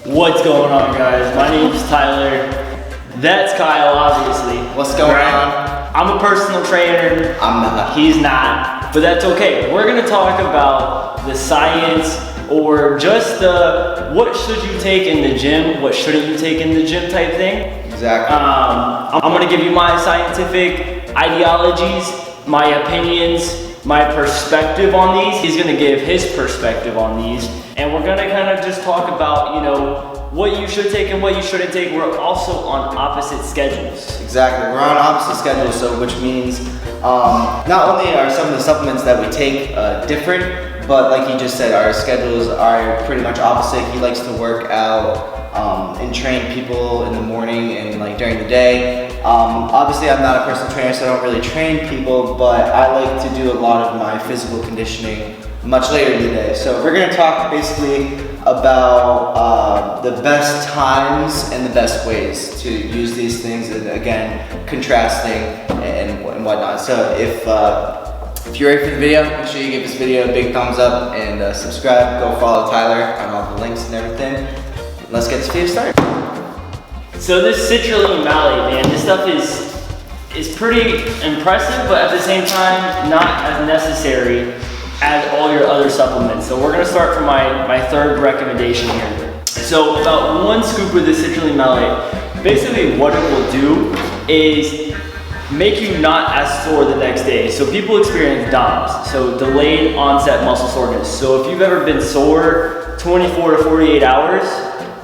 What's going on, guys? My name's Tyler. That's Kyle, obviously. What's going on? I'm a personal trainer. I'm not. He's not, but that's okay. We're gonna talk about the science or just the what should you take in the gym, what shouldn't you take in the gym type thing. Exactly. I'm gonna give you my scientific ideologies, my opinions, my perspective on these. He's gonna give his perspective on these. And we're gonna kind of just talk about, what you should take and what you shouldn't take. We're also on opposite schedules. Exactly, we're on opposite schedules, so which means not only are some of the supplements that we take different, but like he just said, our schedules are pretty much opposite. He likes to work out and train people in the morning and like during the day. Obviously I'm not a personal trainer, so I don't really train people, but I like to do a lot of my physical conditioning much later in the day. So we're gonna talk basically about the best times and the best ways to use these things, and again, contrasting and whatnot. So if you're ready for the video, make sure you give this video a big thumbs up and subscribe. Go follow Tyler on all the links and everything. Let's get this video started. So this citrulline malate, man, this stuff is pretty impressive, but at the same time, not as necessary as all your other supplements. So we're gonna start from my third recommendation here. So about 1 scoop of the citrulline malate, basically what it will do is make you not as sore the next day. So people experience DOMS, so delayed onset muscle soreness. So if you've ever been sore 24 to 48 hours,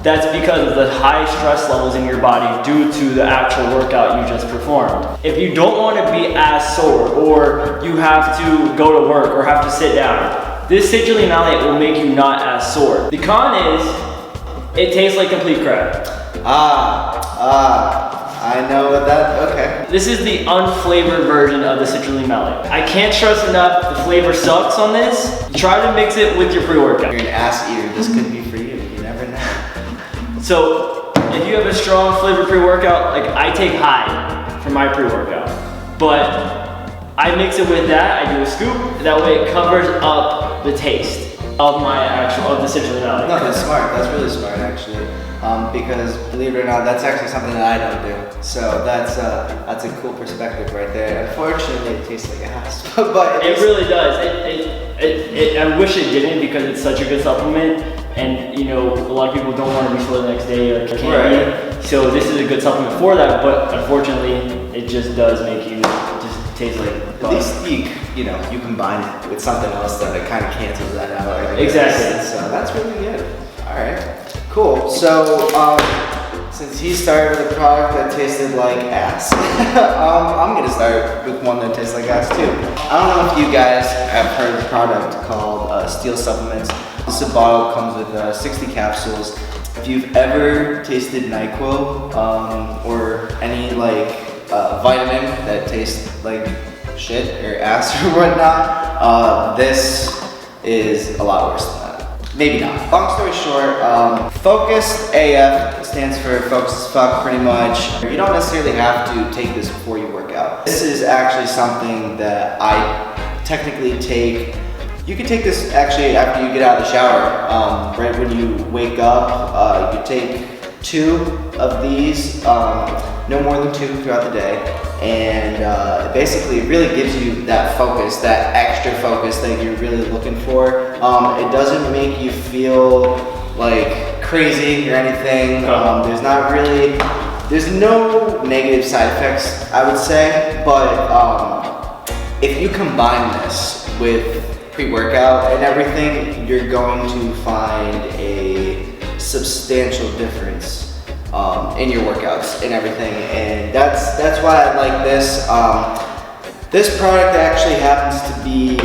that's because of the high stress levels in your body due to the actual workout you just performed. If you don't want to be as sore, or you have to go to work or have to sit down, this citrulline malate will make you not as sore. The con is, it tastes like complete crap. I know what that, okay. This is the unflavored version of the citrulline malate. I can't stress enough, the flavor sucks on this. Try to mix it with your pre-workout. You're an ass eater, this could be for you, you never know. So if you have a strong flavored pre-workout, like I take high for my pre-workout, but I mix it with that, I do a scoop, that way it covers up the taste of the citrulline malate. No, that's smart, that's really smart actually. Because believe it or not, that's actually something that I don't do. So that's a cool perspective right there. Unfortunately, it tastes like ass, but it really does. I wish it didn't, because it's such a good supplement, and a lot of people don't want to be sore the next day or can't eat. So this is a good supplement for that, but unfortunately, it just does make you just taste like at least you combine it with something else that it kind of cancels that out. Exactly. So that's really good. All right. Cool. So since he started with a product that tasted like ass, I'm gonna start with one that tastes like ass too. I don't know if you guys have heard of a product called Steel Supplements. This bottle comes with 60 capsules. If you've ever tasted NyQuil or any vitamin that tastes like shit or ass or whatnot, this is a lot worse than that. Maybe not. Long story short, Focused AF stands for Focused as Fuck, pretty much. You don't necessarily have to take this before you work out. This is actually something that I technically take. You can take this actually after you get out of the shower. Right when you wake up, you take 2 of these, no more than 2 throughout the day. And basically it really gives you that focus, that extra focus that you're really looking for. It doesn't make you feel like crazy or anything. There's no negative side effects, I would say, but if you combine this with pre-workout and everything, you're going to find a substantial difference in your workouts and everything, and that's why I like this. This product actually happens to be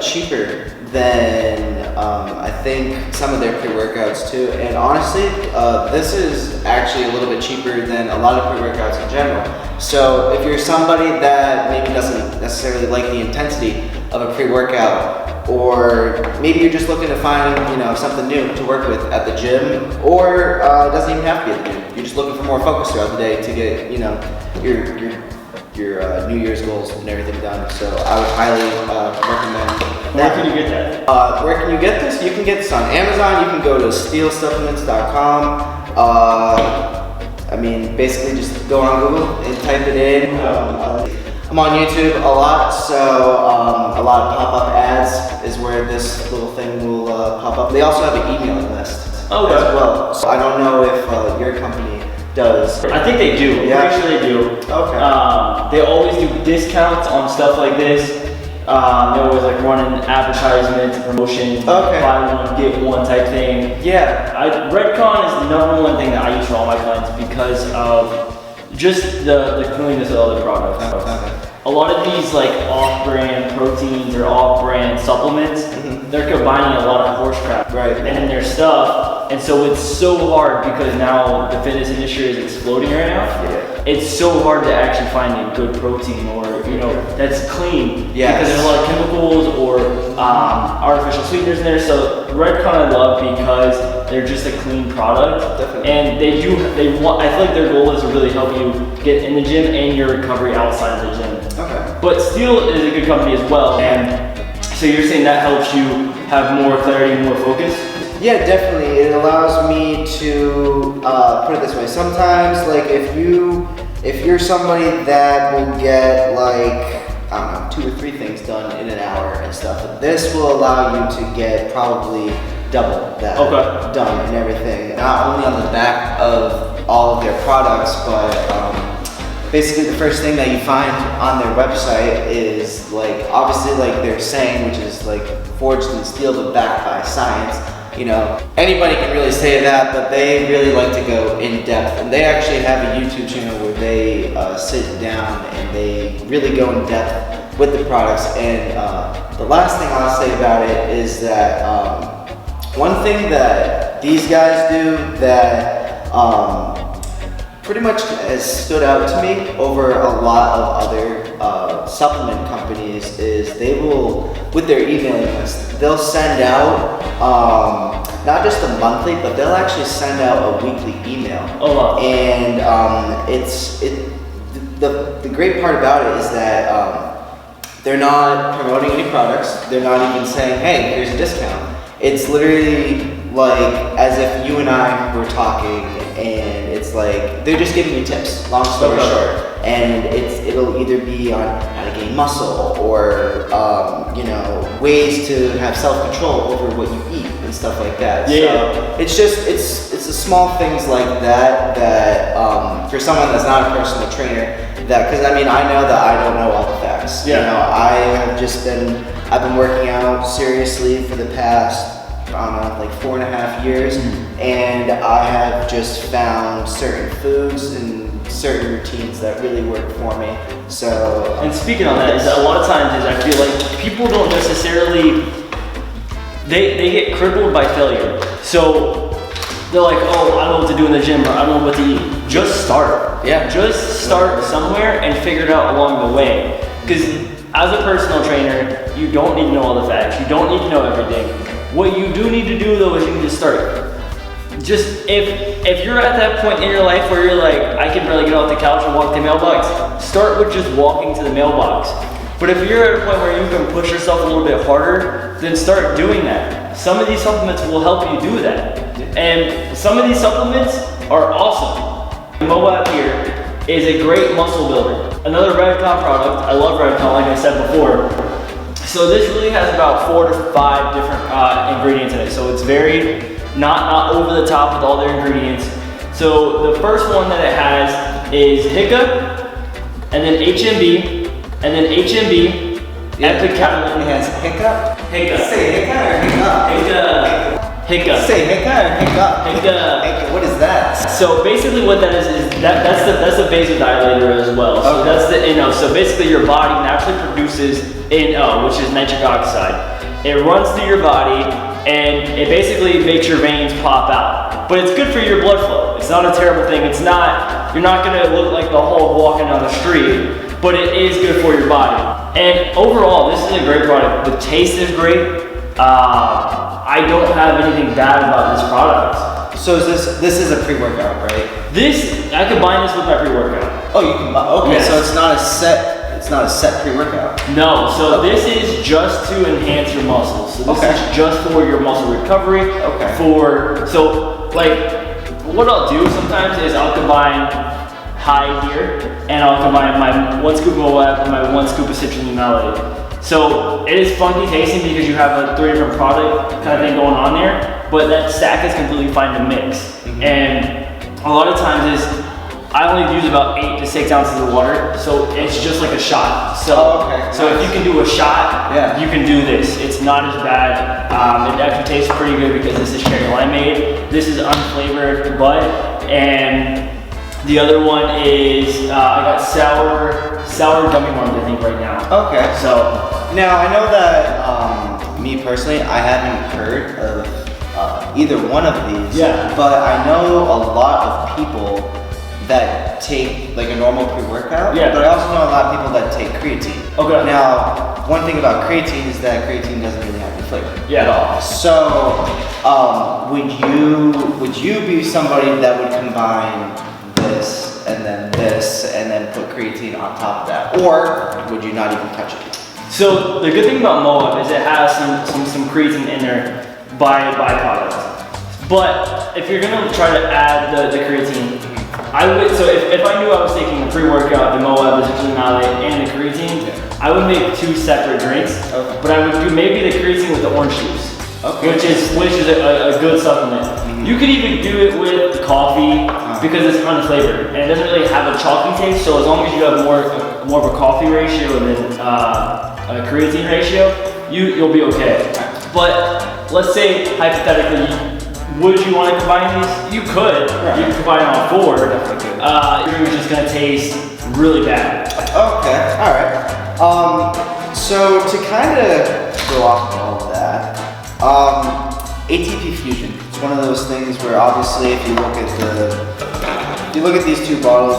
cheaper than I think some of their pre-workouts too, and honestly this is actually a little bit cheaper than a lot of pre-workouts in general. So if you're somebody that maybe doesn't necessarily like the intensity of a pre-workout, or maybe you're just looking to find something new to work with at the gym, or it doesn't even have to be at the gym, you're just looking for more focus throughout the day to get your your New Year's goals and everything done. So I would highly recommend. Where can you get that? Where can you get this? You can get this on Amazon. You can go to steelsupplements.com. I mean, basically just go on Google and type it in. I'm on YouTube a lot, so a lot of pop-up ads is where this little thing will pop up. They also have an email list as well. So I don't know if your company does. I think they do. Yeah. I'm pretty sure they do. Okay. They always do discounts on stuff like this. They always like running advertisements, promotions, buy one, get one type thing. Yeah. Redcon is the number one thing that I use for all my clients because of just the cleanliness of all the products. A lot of these like off-brand proteins or off-brand supplements, they're combining a lot of horse crap in their stuff. And so it's so hard because now the fitness industry is exploding right now. Yeah. It's so hard to actually find a good protein or, that's clean. Yes. Because there's a lot of chemicals or artificial sweeteners in there. So Redcon I love because they're just a clean product. Definitely. And I feel like their goal is to really help you get in the gym and your recovery outside of the gym. Okay. But Steel is a good company as well. And so you're saying that helps you have more clarity, more focus? Yeah, definitely. It allows me to put it this way. Sometimes, like if you're somebody that will get like, I don't know, 2 or 3 things done in an hour and stuff, this will allow you to get probably double that done and everything. Not only on the back of all of their products, but basically the first thing that you find on their website is like, obviously like they're saying, which is like forged in steel but backed by science. Anybody can really say that, but they really like to go in depth. And they actually have a YouTube channel where they sit down and they really go in depth with the products. And the last thing I'll say about it is that one thing that these guys do that pretty much has stood out to me over a lot of other supplement companies is they will, with their emailing list, they'll send out not just a monthly, but they'll actually send out a weekly email. Oh wow. And the great part about it is that they're not promoting any products. They're not even saying, hey, here's a discount. It's literally like as if you and I were talking, and it's like they're just giving you tips, long story short. And it'll either be on how to gain muscle or ways to have self-control over what you eat and stuff like that. Yeah. So it's the small things like that for someone that's not a personal trainer, because I know that I don't know all the facts. Yeah. I've been working out seriously for the past, I don't know, like 4.5 years, and I have just found certain foods and certain routines that really work for me. So and speaking on that, is that a lot of times I feel like people don't necessarily they get crippled by failure. So they're like, oh, I don't know what to do in the gym, or I don't know what to eat. Just start. Yeah. Just start somewhere and figure it out along the way. Because as a personal trainer, you don't need to know all the facts. You don't need to know everything. What you do need to do though is you need to start. Just if you're at that point in your life where you're like, I can barely get off the couch and walk to the mailbox, start with just walking to the mailbox. But if you're at a point where you can push yourself a little bit harder, then start doing that. Some of these supplements will help you do that. And some of these supplements are awesome. Moab here is a great muscle builder. Another Redcon product, I love Redcon like I said before. So this really has about 4 to 5 different ingredients in it. So it's very not over the top with all their ingredients. So the first one that it has is Hiccup, and then HMB, and then HMB, Epicalin. It has hiccup. Hiccup. Say hiccup or hiccup? Hiccup. Hiccup. Say hiccup or hiccup? Hiccup. What is that? So basically what that is that's the vasodilator as well. So that's the NO. So basically your body naturally produces NO, which is nitric oxide. It runs through your body and it basically makes your veins pop out. But it's good for your blood flow. It's not a terrible thing. It's not, you're not gonna look like the Hulk walking down the street, but it is good for your body. And overall, this is a great product. The taste is great. I don't have anything bad about this product. So this is a pre-workout, right? I combine this with my pre-workout. Oh, you can. Okay, Yes. so it's not a set pre-workout. No, so this is just to enhance your muscles. So this is just for your muscle recovery. Okay. So like, what I'll do sometimes is I'll combine high here, and I'll combine my 1 scoop of Moab and my 1 scoop of citrulline malate. So it is funky tasting because you have a 3 different product kind of thing going on there, but that stack is completely fine to mix. And a lot of times I only use about 8 to 6 ounces of water, so it's just like a shot. So, so if you can do a shot, you can do this. It's not as bad. It actually tastes pretty good because this is cherry limeade. This is unflavored bud, and the other one is I got sour gummy worms, I think, right now. Okay. So now I know that me personally, I haven't heard of either one of these. Yeah. But I know a lot of people that take like a normal pre-workout. Yeah. But I also know a lot of people that take creatine. Okay. Now, one thing about creatine is that creatine doesn't really have any flavor Yeah. at all. So, would you be somebody that would combine this and then put creatine on top of that, or would you not even touch it? So the good thing about Moab is it has some creatine in there by byproduct. But if you're gonna try to add the creatine, I would. So if I knew I was taking the pre-workout, the Moab, the citrulline malate, and the creatine, I would make 2 separate drinks. Okay. But I would do maybe the creatine with the orange juice, which is a good supplement. You could even do it with coffee because it's unflavored and it doesn't really have a chalky taste. So as long as you have more of a coffee ratio than a creatine ratio, you'll be okay. But let's say hypothetically, would you want to combine these? You could. Right. You could combine all 4. Your drink is just gonna taste really bad. Okay. All right. So to kind of go off of all of that, ATP fusion. It's one of those things where obviously if you look at these 2 bottles,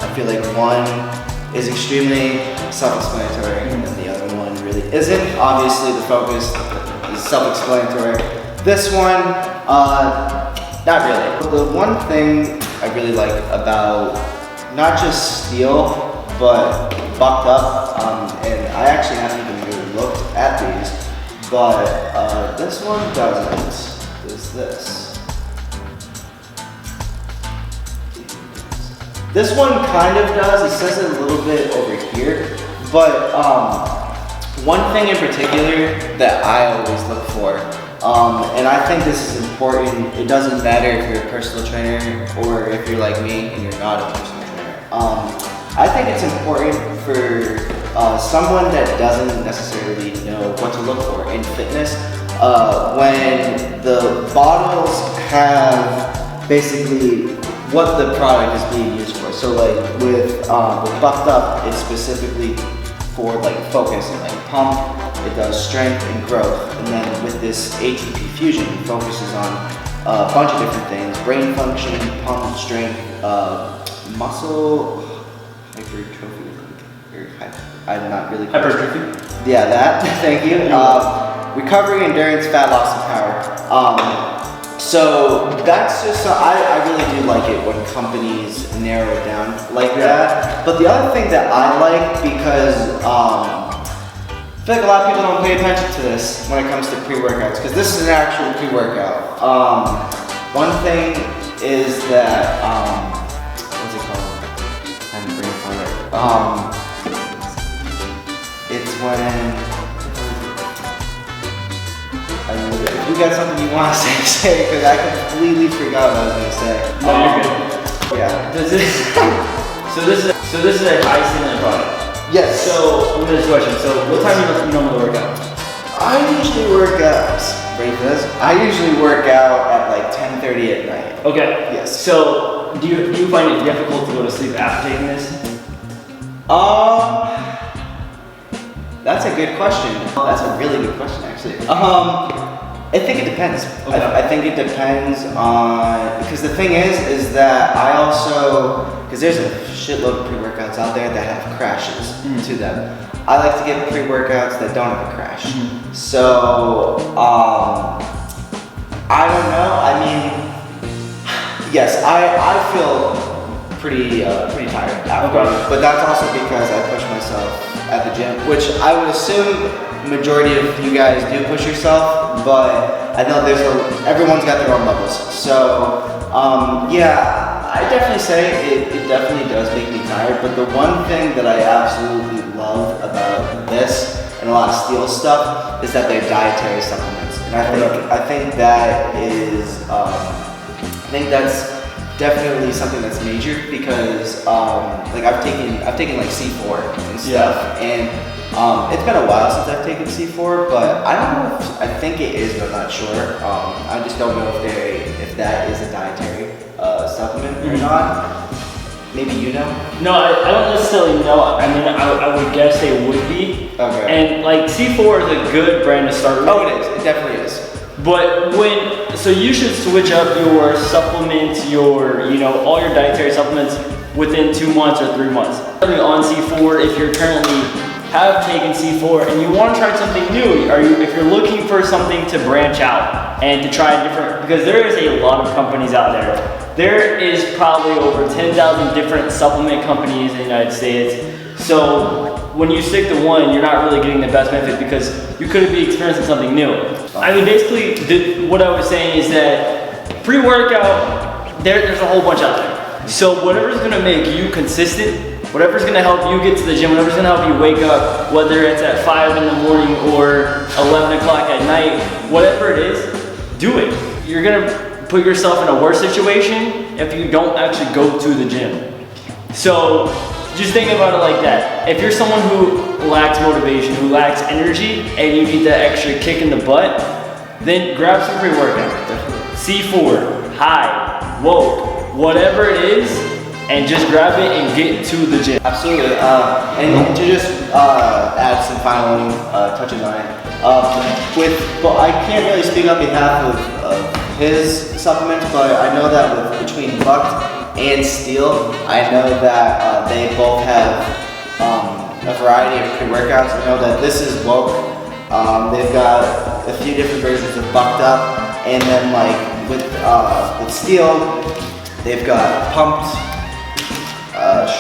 I feel like one is extremely self-explanatory and the other one really isn't. Obviously the focus is self-explanatory. This one, not really. The one thing I really like about not just Steel, but Bucked Up, and I actually haven't even really looked at these, but this one doesn't. Is this. This one kind of does. It says it a little bit over here, but one thing in particular that I always look for, and I think this is important, it doesn't matter if you're a personal trainer or if you're like me and you're not a personal trainer. I think it's important for someone that doesn't necessarily know what to look for in fitness, when the bottles have basically what the product is being used for. So like with Bucked Up, it's specifically for like focus and like pump. It does strength and growth. And then with this ATP fusion, it focuses on a bunch of different things: brain function, pump, strength, muscle hypertrophy. I'm not really. Hypertrophy? Yeah, that. Thank you. Recovery, endurance, fat loss, and power. So that's just, I really do like it when companies narrow it down like that. But the other thing that I like, because I feel like a lot of people don't pay attention to this when it comes to pre-workouts, because this is an actual pre-workout. One thing is that, what's it called? I'm brain for it. It's when, if you got something you want to say, because I completely forgot what I was going to say. No, you're good. Yeah. So this is a high stimulant product. Yes. So let me ask you a question. So what time do you normally work out? I usually work out, ready for this? I usually work out at like 10:30 at night. Okay. Yes. So do you find it difficult to go to sleep after taking this? That's a good question. That's a really good question, actually. I think it depends. Okay. I think it depends on, because the thing is that I also, because there's a shitload of pre-workouts out there that have crashes to them. I like to get pre-workouts that don't have a crash. So, I don't know. I mean, Yes, I feel pretty tired after, but that's also because I push myself at the gym, which I would assume majority of you guys do push yourself, but I know everyone's got their own levels. So yeah, I definitely say it definitely does make me tired, but the one thing that I absolutely love about this and a lot of Steel stuff is that they're dietary supplements, and I think that is I think that's definitely something that's major because like I've taken like C4 and stuff, and it's been a while since I've taken C4, but I don't know I think it is, but I'm not sure. I just don't know if that is a dietary supplement or not. Maybe you know? No, I don't necessarily know. I mean, I would guess they would be. Okay. And like C4 is a good brand to start with. Oh, it is. It definitely is. But so you should switch up your supplements, all your dietary supplements within 2 months or 3 months. On C4, if you're currently have taken C4 and you want to try something new, if you're looking for something to branch out and to try different, because there is a lot of companies out there. There is probably over 10,000 different supplement companies in the United States. So when you stick to one, you're not really getting the best benefit because you could be experiencing something new. I mean, basically, what I was saying is that pre-workout, there's a whole bunch out there. So whatever's gonna make you consistent, whatever's gonna help you get to the gym, whatever's gonna help you wake up, whether it's at 5 in the morning or 11 o'clock at night, whatever it is, do it. You're gonna put yourself in a worse situation if you don't actually go to the gym. So just think about it like that. If you're someone who lacks motivation, who lacks energy, and you need that extra kick in the butt, then grab some pre-workout. C4, high, woke, whatever it is, and just grab it and get to the gym. Absolutely. And to just add some final touches on it, but I can't really speak on behalf of his supplements, but I know that between Bucked and Steel, I know that they both have a variety of pre-workouts. I know that this is woke. They've got a few different versions of Bucked Up, and then like with Steel, they've got Pumped,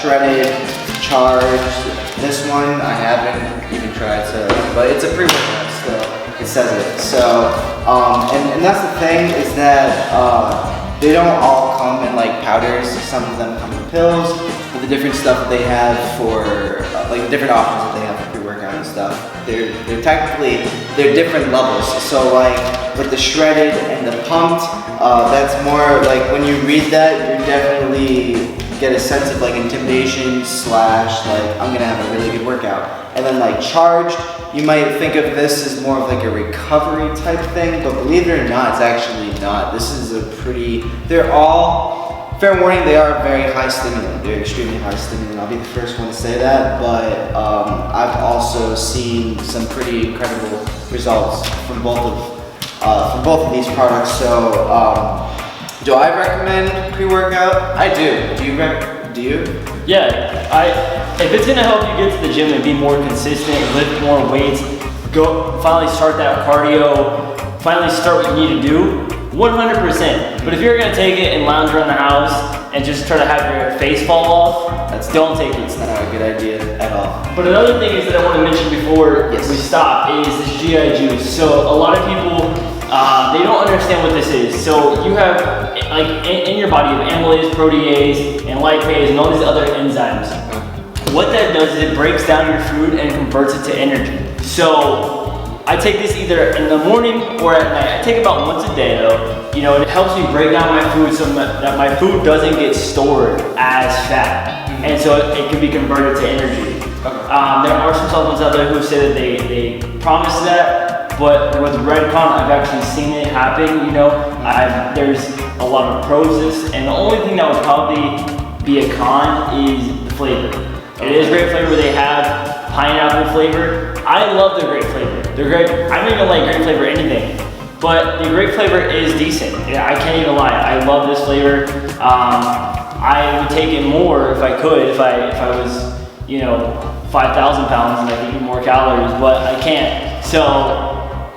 Shredded, Charged. This one I haven't even tried, but it's a pre-workout still. It says it. So, and that's the thing is that they don't all come in like powders. Some of them come in pills. But the different stuff that they have for like the different options that they have for pre-workout and stuff, they're different levels. So like with the Shredded and the Pumped, that's more like when you read that, you definitely get a sense of like intimidation / like I'm gonna have a really good workout. And then like Charged, you might think of this as more of like a recovery type thing, but believe it or not, it's actually not. This is they're all, fair warning, they are very high stimulant. They're extremely high stimulant. I'll be the first one to say that, but I've also seen some pretty incredible results from both of these products. So do I recommend pre-workout? I do. Do you? Yeah, if it's gonna help you get to the gym and be more consistent, lift more weights, finally start that cardio, finally start what you need to do, 100%. But if you're gonna take it and lounge around the house and just try to have your face fall off, don't take it. It's not a good idea at all. But another thing is that I want to mention before we stop is this GI juice. So a lot of people, they don't understand what this is. So you have, like in your body, you have amylase, protease, and lipase, and all these other enzymes. What that does is it breaks down your food and converts it to energy. So I take this either in the morning or at night. I take about once a day though. It helps me break down my food so that my food doesn't get stored as fat. And so it can be converted to energy. There are some supplements out there who say that they promise that, but with Redcon, I've actually seen it happen. There's a lot of pros to this, and the only thing that would probably be a con is the flavor. It is grape flavor. They have pineapple flavor. I love their grape flavor. They're great. I don't even like grape flavor anything, but the grape flavor is decent. I can't even lie. I love this flavor. I would take it more if I could, if I was, 5,000 pounds and I could eat more calories, but I can't. So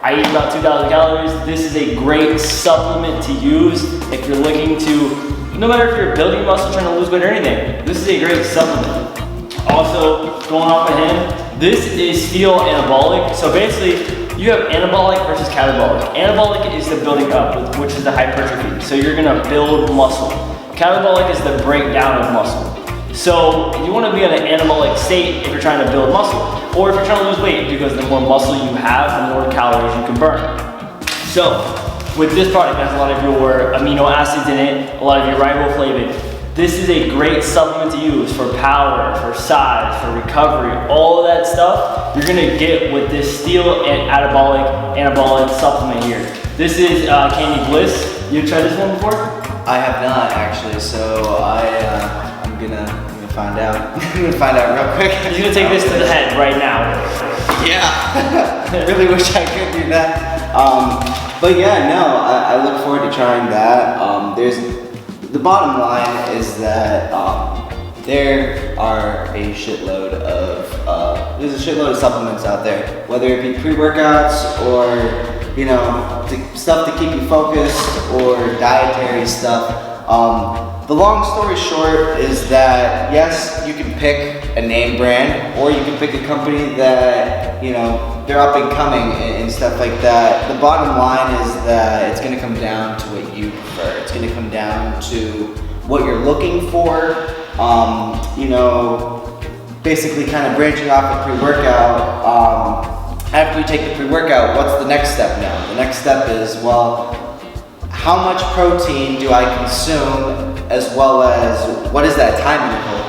I eat about 2,000 calories. This is a great supplement to use if you're looking to no matter if you're building muscle, trying to lose weight or anything, this is a great supplement. Also, going off of him, this is steel anabolic. So basically, you have anabolic versus catabolic. Anabolic is the building up, which is the hypertrophy. So you're gonna build muscle. Catabolic is the breakdown of muscle. So you wanna be in an anabolic state if you're trying to build muscle, or if you're trying to lose weight, because the more muscle you have, the more calories you can burn. So with this product, it has a lot of your amino acids in it, a lot of your riboflavin. This is a great supplement to use for power, for size, for recovery, all of that stuff you're gonna get with this steel and anabolic supplement here. This is Candy Bliss. You tried this one before? I have not actually, so I'm gonna find out. I'm gonna find out real quick. He's gonna take this to the head right now. Yeah. I really wish I could do that. But yeah, no, I look forward to trying that. The bottom line is that there are a shitload of there's a shitload of supplements out there, whether it be pre-workouts or stuff to keep you focused or dietary stuff. The long story short is that yes, you can pick a name brand, or you can pick a company that they're up and coming and stuff like that. The bottom line is that it's going to come down to what you prefer. It's going to come down to what you're looking for. Basically kind of branching off of pre-workout. After you take the pre-workout, what's the next step now? The next step is, well, how much protein do I consume, as well as what is that time interval?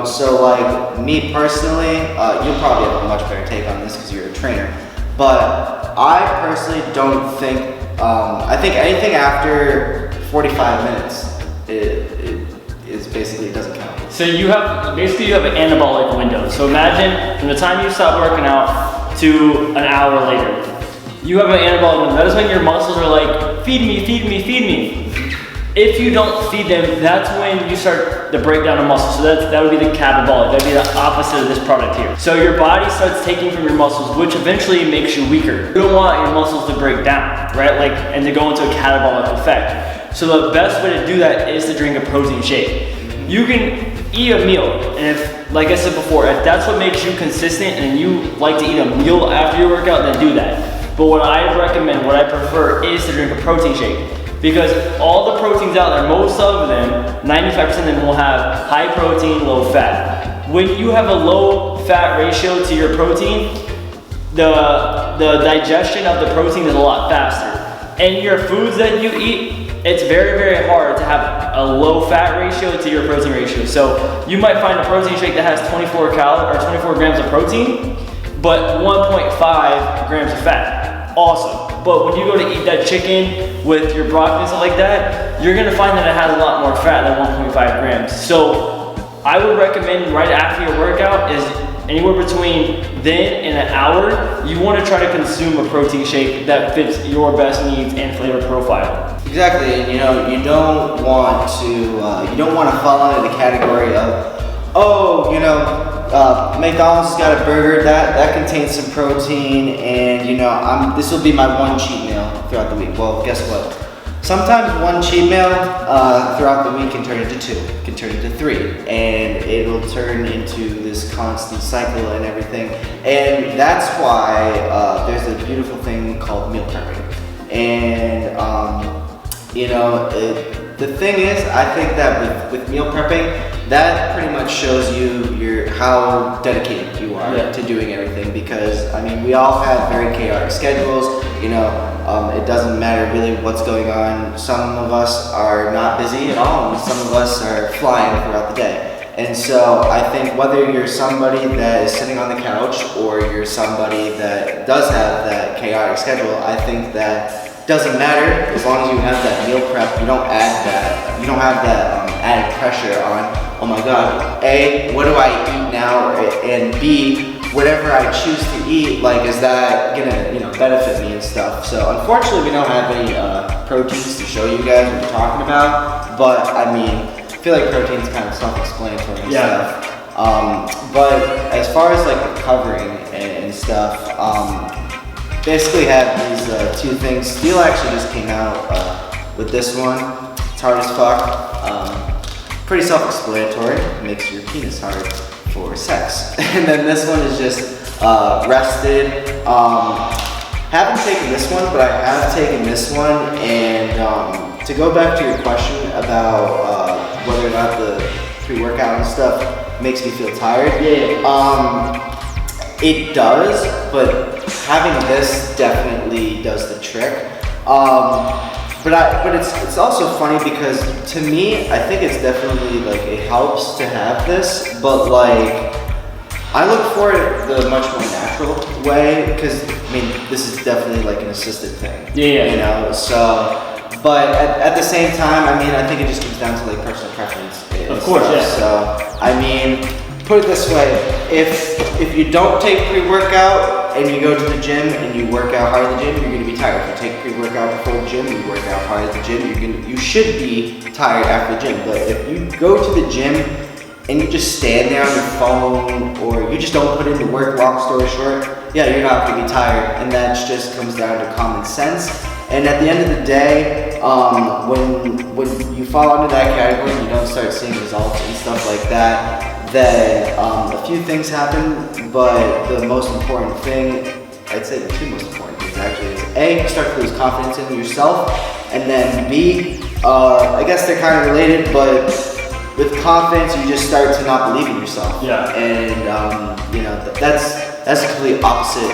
So like me personally, you'll probably have a much better take on this because you're a trainer, but I personally don't think, I think anything after 45 minutes is basically, it doesn't count. So you have an anabolic window. So imagine from the time you stop working out to an hour later, you have an anabolic window. That is when your muscles are like, feed me, feed me, feed me. If you don't feed them, that's when you start the breakdown of muscle. So that would be the catabolic. That would be the opposite of this product here. So your body starts taking from your muscles, which eventually makes you weaker. You don't want your muscles to break down, right? And to go into a catabolic effect. So the best way to do that is to drink a protein shake. You can eat a meal, and if, like I said before, if that's what makes you consistent and you like to eat a meal after your workout, then do that. But what I recommend, what I prefer, is to drink a protein shake. Because all the proteins out there, most of them, 95% of them will have high protein, low fat. When you have a low fat ratio to your protein, the digestion of the protein is a lot faster. And your foods that you eat, it's very, very hard to have a low fat ratio to your protein ratio. So you might find a protein shake that has 24 grams of protein, but 1.5 grams of fat. Awesome. But when you go to eat that chicken with your broccoli and stuff like that, you're gonna find that it has a lot more fat than 1.5 grams. So I would recommend right after your workout is anywhere between then and an hour, you wanna try to consume a protein shake that fits your best needs and flavor profile. Exactly, and you don't want to fall under the category of, McDonald's has got a burger that contains some protein, and this will be my one cheat meal throughout the week. Well, guess what? Sometimes one cheat meal throughout the week can turn into 2, can turn into 3, and it'll turn into this constant cycle and everything. And that's why there's a beautiful thing called meal prepping. And the thing is, I think that with meal prepping, that pretty much shows you how dedicated you are to doing everything, because we all have very chaotic schedules. It doesn't matter really what's going on. Some of us are not busy at all, and some of us are flying throughout the day. And so I think whether you're somebody that is sitting on the couch or you're somebody that does have that chaotic schedule, I think that doesn't matter as long as you have that meal prep. You don't have that added pressure on, oh my god, A, what do I eat now, and B, whatever I choose to eat, is that gonna benefit me and stuff. So unfortunately we don't have any proteins to show you guys what we're talking about, but I feel like protein's kind of self-explanatory and stuff. But as far as the covering and stuff, basically have these 2 things. Steel actually just came out with this one. It's hard as fuck. Pretty self-explanatory. Makes your penis hard for sex. And then this one is just rested. Haven't taken this one, but I have taken this one. And to go back to your question about whether or not the pre-workout and stuff makes me feel tired. It does, but having this definitely does the trick. But it's also funny because to me, I think it's definitely like it helps to have this, but like I look for it the much more natural way because I mean this is definitely like an assisted thing. You know, so. But at the same time, I mean, I think it just comes down to like personal preference. Of course, yeah. So, I mean, put it this way, if you don't take pre-workout and you go to the gym and you work out hard at the gym, you're gonna be tired. If you take pre-workout before the gym, you work out hard at the gym, you should be tired after the gym. But if you go to the gym and you just stand there on your phone or you just don't put in the work, long story short, yeah, you're not gonna be tired. And that just comes down to common sense. And at the end of the day, when you fall under that category and you don't start seeing results and stuff like that, then a few things happen, but the most important thing, I'd say the two most important things actually is A, you start to lose confidence in yourself, and then B, I guess they're kind of related, but with confidence you just start to not believe in yourself. And you know, that's a complete opposite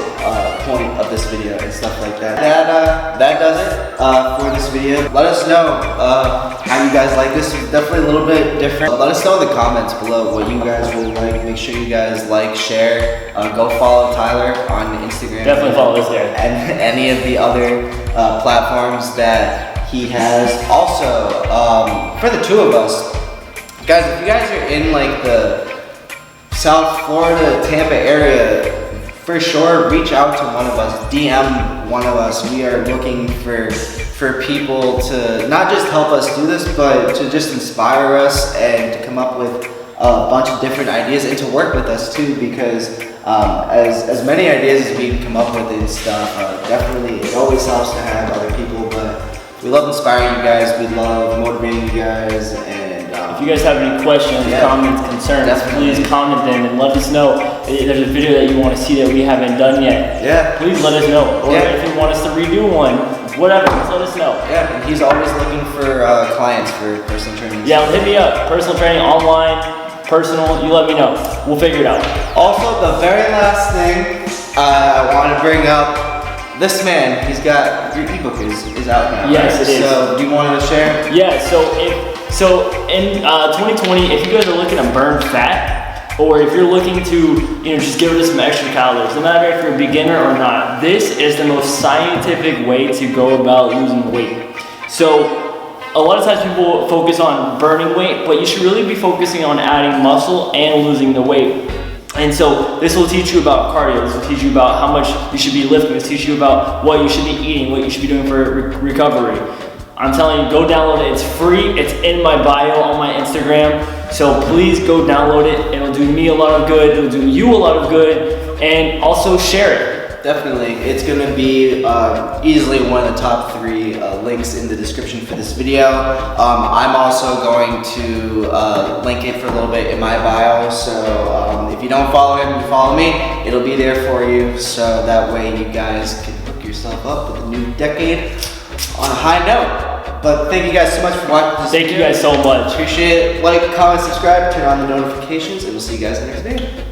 point of this video and stuff like that. That does it for this video. Let us know how you guys like this. It's definitely a little bit different. Let us know in the comments below what you guys really like. Make sure you guys like, share, go follow Tyler on Instagram. Definitely follow us there. And any of the other platforms that he has. Also, for the two of us, guys, if you guys are in like the South Florida, Tampa area, for sure, reach out to one of us, DM one of us. We are looking for people to not just help us do this, but to just inspire us and to come up with a bunch of different ideas and to work with us too, because as many ideas as we can come up with and stuff, definitely it always helps to have other people, but we love inspiring you guys, we love motivating you guys, and if you guys have any questions, comments, concerns, please comment them and let us know. If there's a video that you want to see that we haven't done yet, please let us know. Or if you want us to redo one, whatever, just let us know. And he's always looking for clients for personal training. Hit me up. Personal training, online, personal, you let me know. We'll figure it out. Also, the very last thing I want to bring up, this man, he's got, your ebook is out now. Yes, it is. So, do you want to share? Yeah, so in 2020, if you guys are looking to burn fat, or if you're looking to, just get rid of some extra calories, no matter if you're a beginner or not, this is the most scientific way to go about losing weight. So a lot of times people focus on burning weight, but you should really be focusing on adding muscle and losing the weight. And so this will teach you about cardio, this will teach you about how much you should be lifting, this will teach you about what you should be eating, what you should be doing for recovery. I'm telling you, go download it, it's free, it's in my bio on my Instagram, so please go download it. It'll do me a lot of good, it'll do you a lot of good, and also share it. Definitely, it's going to be easily one of the top 3 links in the description for this video. I'm also going to link it for a little bit in my bio, so if you don't follow him, you follow me, it'll be there for you, so that way you guys can hook yourself up with a new decade on a high note. But thank you guys so much for watching this video. Thank you guys so much. Appreciate it. Like, comment, subscribe, turn on the notifications, and we'll see you guys in the next video.